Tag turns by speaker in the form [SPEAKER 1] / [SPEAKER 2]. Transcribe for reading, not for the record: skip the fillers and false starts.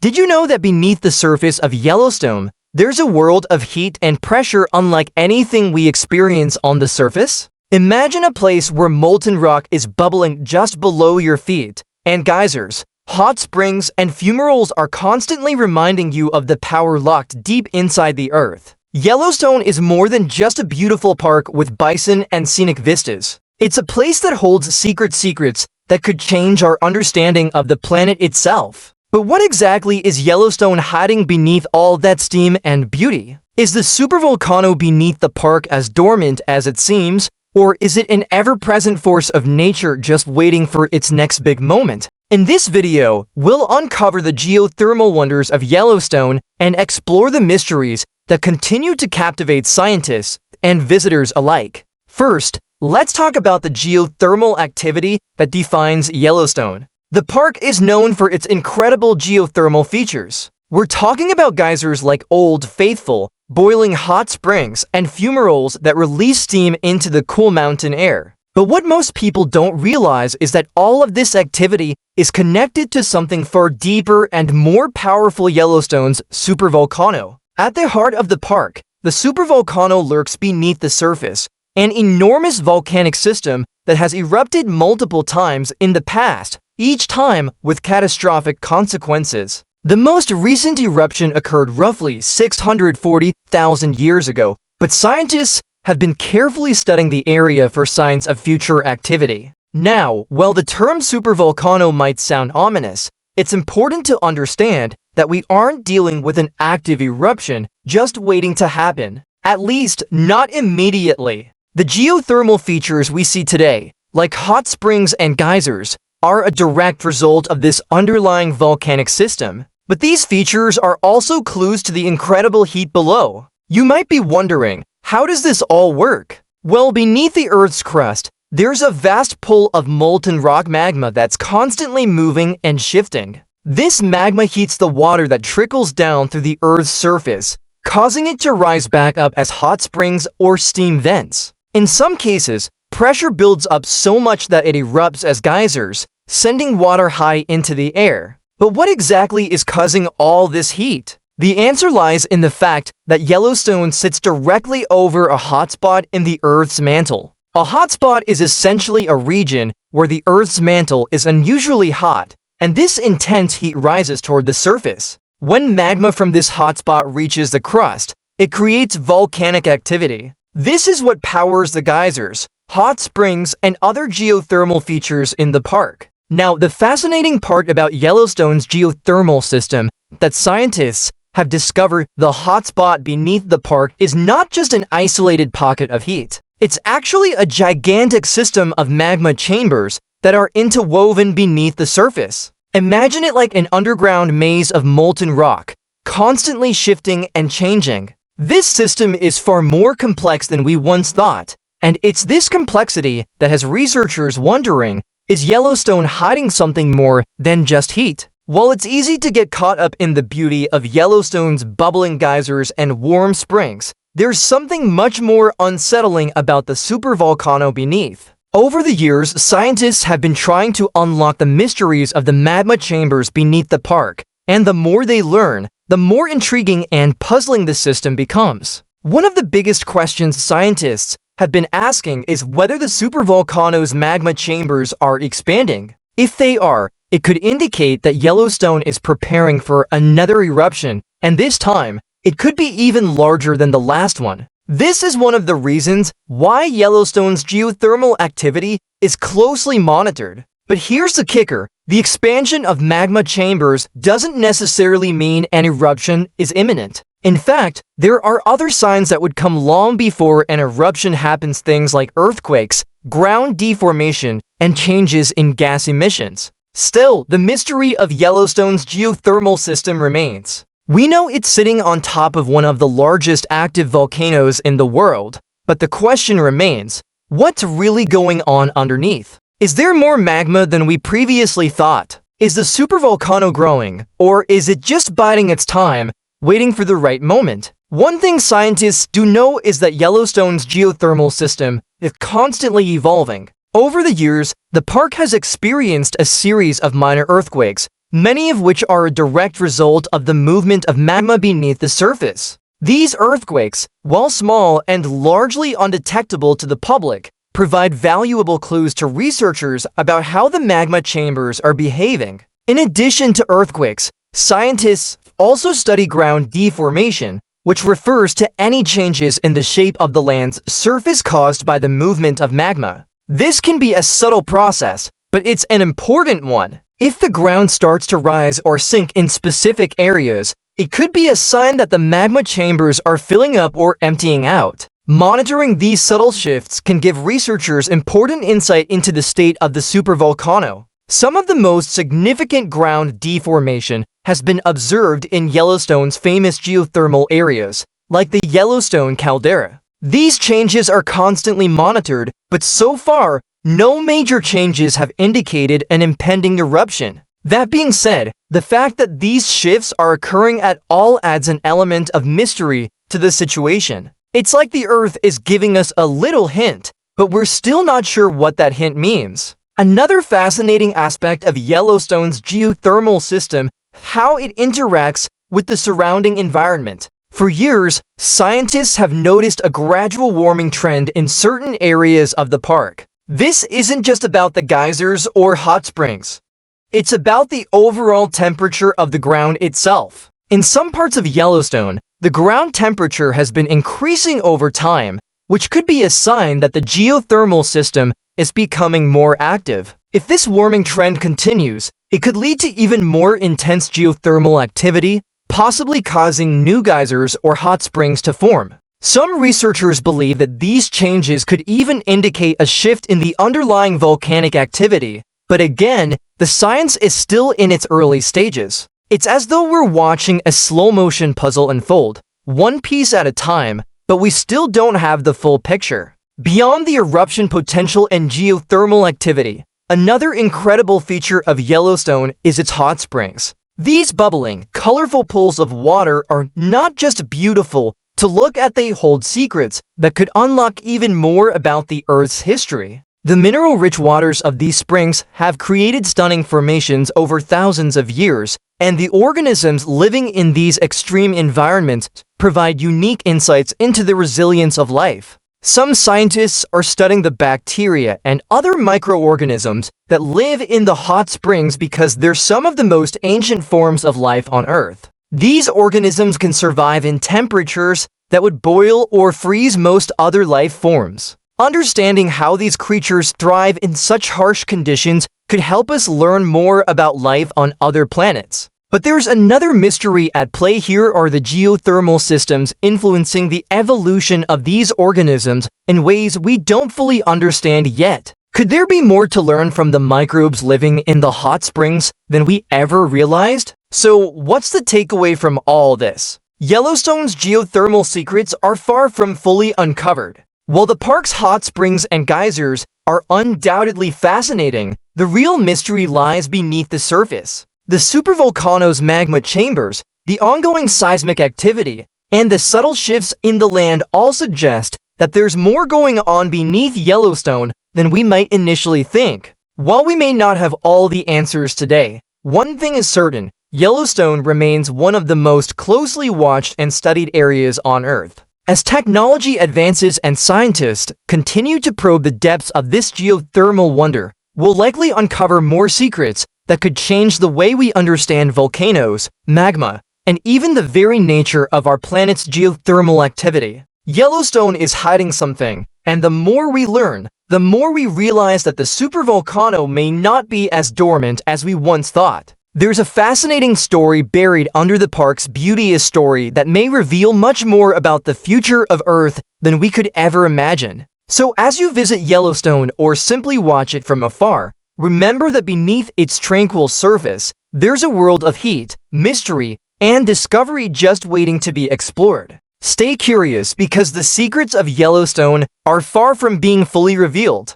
[SPEAKER 1] Did you know that beneath the surface of Yellowstone, there's a world of heat and pressure unlike anything we experience on the surface? Imagine a place where molten rock is bubbling just below your feet, and geysers, hot springs, and fumaroles are constantly reminding you of the power locked deep inside the earth. Yellowstone is more than just a beautiful park with bison and scenic vistas. It's a place that holds secrets that could change our understanding of the planet itself. But what exactly is Yellowstone hiding beneath all that steam and beauty? Is the supervolcano beneath the park as dormant as it seems, or is it an ever-present force of nature just waiting for its next big moment? In this video, we'll uncover the geothermal wonders of Yellowstone and explore the mysteries that continue to captivate scientists and visitors alike. First, let's talk about the geothermal activity that defines Yellowstone. The park is known for its incredible geothermal features. We're talking about geysers like Old Faithful, boiling hot springs, and fumaroles that release steam into the cool mountain air. But what most people don't realize is that all of this activity is connected to something far deeper and more powerful: Yellowstone's supervolcano. At the heart of the park, the supervolcano lurks beneath the surface, an enormous volcanic system that has erupted multiple times in the past, each time with catastrophic consequences. The most recent eruption occurred roughly 640,000 years ago, but scientists have been carefully studying the area for signs of future activity. Now, while the term supervolcano might sound ominous, it's important to understand that we aren't dealing with an active eruption just waiting to happen. At least, not immediately. The geothermal features we see today, like hot springs and geysers, are a direct result of this underlying volcanic system. But these features are also clues to the incredible heat below. You might be wondering, how does this all work? Well, beneath the Earth's crust, there's a vast pool of molten rock magma that's constantly moving and shifting. This magma heats the water that trickles down through the Earth's surface, causing it to rise back up as hot springs or steam vents. In some cases, pressure builds up so much that it erupts as geysers, sending water high into the air. But what exactly is causing all this heat? The answer lies in the fact that Yellowstone sits directly over a hotspot in the Earth's mantle. A hotspot is essentially a region where the Earth's mantle is unusually hot, and this intense heat rises toward the surface. When magma from this hotspot reaches the crust, it creates volcanic activity. This is what powers the geysers, hot springs, and other geothermal features in the park. Now, the fascinating part about Yellowstone's geothermal system that scientists have discovered: the hotspot beneath the park is not just an isolated pocket of heat. It's actually a gigantic system of magma chambers that are interwoven beneath the surface. Imagine it like an underground maze of molten rock, constantly shifting and changing. This system is far more complex than we once thought, and it's this complexity that has researchers wondering, is Yellowstone hiding something more than just heat? While it's easy to get caught up in the beauty of Yellowstone's bubbling geysers and warm springs, there's something much more unsettling about the supervolcano beneath. Over the years, scientists have been trying to unlock the mysteries of the magma chambers beneath the park, and the more they learn, the more intriguing and puzzling the system becomes. One of the biggest questions scientists have been asking is whether the supervolcano's magma chambers are expanding. If they are, it could indicate that Yellowstone is preparing for another eruption, and this time, it could be even larger than the last one. This is one of the reasons why Yellowstone's geothermal activity is closely monitored. But here's the kicker: the expansion of magma chambers doesn't necessarily mean an eruption is imminent. In fact, there are other signs that would come long before an eruption happens, things like earthquakes, ground deformation, and changes in gas emissions. Still, the mystery of Yellowstone's geothermal system remains. We know it's sitting on top of one of the largest active volcanoes in the world, but the question remains, what's really going on underneath? Is there more magma than we previously thought? Is the supervolcano growing, or is it just biding its time, waiting for the right moment? One thing scientists do know is that Yellowstone's geothermal system is constantly evolving. Over the years, the park has experienced a series of minor earthquakes, many of which are a direct result of the movement of magma beneath the surface. These earthquakes, while small and largely undetectable to the public, provide valuable clues to researchers about how the magma chambers are behaving. In addition to earthquakes, scientists also study ground deformation, which refers to any changes in the shape of the land's surface caused by the movement of magma. This can be a subtle process, but it's an important one. If the ground starts to rise or sink in specific areas, it could be a sign that the magma chambers are filling up or emptying out. Monitoring these subtle shifts can give researchers important insight into the state of the supervolcano. Some of the most significant ground deformation has been observed in Yellowstone's famous geothermal areas, like the Yellowstone caldera. These changes are constantly monitored, but so far, no major changes have indicated an impending eruption. That being said, the fact that these shifts are occurring at all adds an element of mystery to the situation. It's like the Earth is giving us a little hint, but we're still not sure what that hint means. Another fascinating aspect of Yellowstone's geothermal system is how it interacts with the surrounding environment. For years, scientists have noticed a gradual warming trend in certain areas of the park. This isn't just about the geysers or hot springs. It's about the overall temperature of the ground itself. In some parts of Yellowstone, the ground temperature has been increasing over time, which could be a sign that the geothermal system is becoming more active. If this warming trend continues, it could lead to even more intense geothermal activity, possibly causing new geysers or hot springs to form. Some researchers believe that these changes could even indicate a shift in the underlying volcanic activity, but again, the science is still in its early stages. It's as though we're watching a slow-motion puzzle unfold, one piece at a time, but we still don't have the full picture. Beyond the eruption potential and geothermal activity, another incredible feature of Yellowstone is its hot springs. These bubbling, colorful pools of water are not just beautiful to look at, they hold secrets that could unlock even more about the Earth's history. The mineral-rich waters of these springs have created stunning formations over thousands of years, and the organisms living in these extreme environments provide unique insights into the resilience of life. Some scientists are studying the bacteria and other microorganisms that live in the hot springs because they're some of the most ancient forms of life on Earth. These organisms can survive in temperatures that would boil or freeze most other life forms. Understanding how these creatures thrive in such harsh conditions could help us learn more about life on other planets. But there's another mystery at play here: are the geothermal systems influencing the evolution of these organisms in ways we don't fully understand yet? Could there be more to learn from the microbes living in the hot springs than we ever realized? So, what's the takeaway from all this? Yellowstone's geothermal secrets are far from fully uncovered. While the park's hot springs and geysers are undoubtedly fascinating, the real mystery lies beneath the surface. The supervolcano's magma chambers, the ongoing seismic activity, and the subtle shifts in the land all suggest that there's more going on beneath Yellowstone than we might initially think. While we may not have all the answers today, one thing is certain: Yellowstone remains one of the most closely watched and studied areas on Earth. As technology advances and scientists continue to probe the depths of this geothermal wonder, we'll likely uncover more secrets that could change the way we understand volcanoes, magma, and even the very nature of our planet's geothermal activity. Yellowstone is hiding something, and the more we learn, the more we realize that the supervolcano may not be as dormant as we once thought. There's a fascinating story buried under the park's beauteous story that may reveal much more about the future of Earth than we could ever imagine. So as you visit Yellowstone or simply watch it from afar, remember that beneath its tranquil surface, there's a world of heat, mystery, and discovery just waiting to be explored. Stay curious, because the secrets of Yellowstone are far from being fully revealed.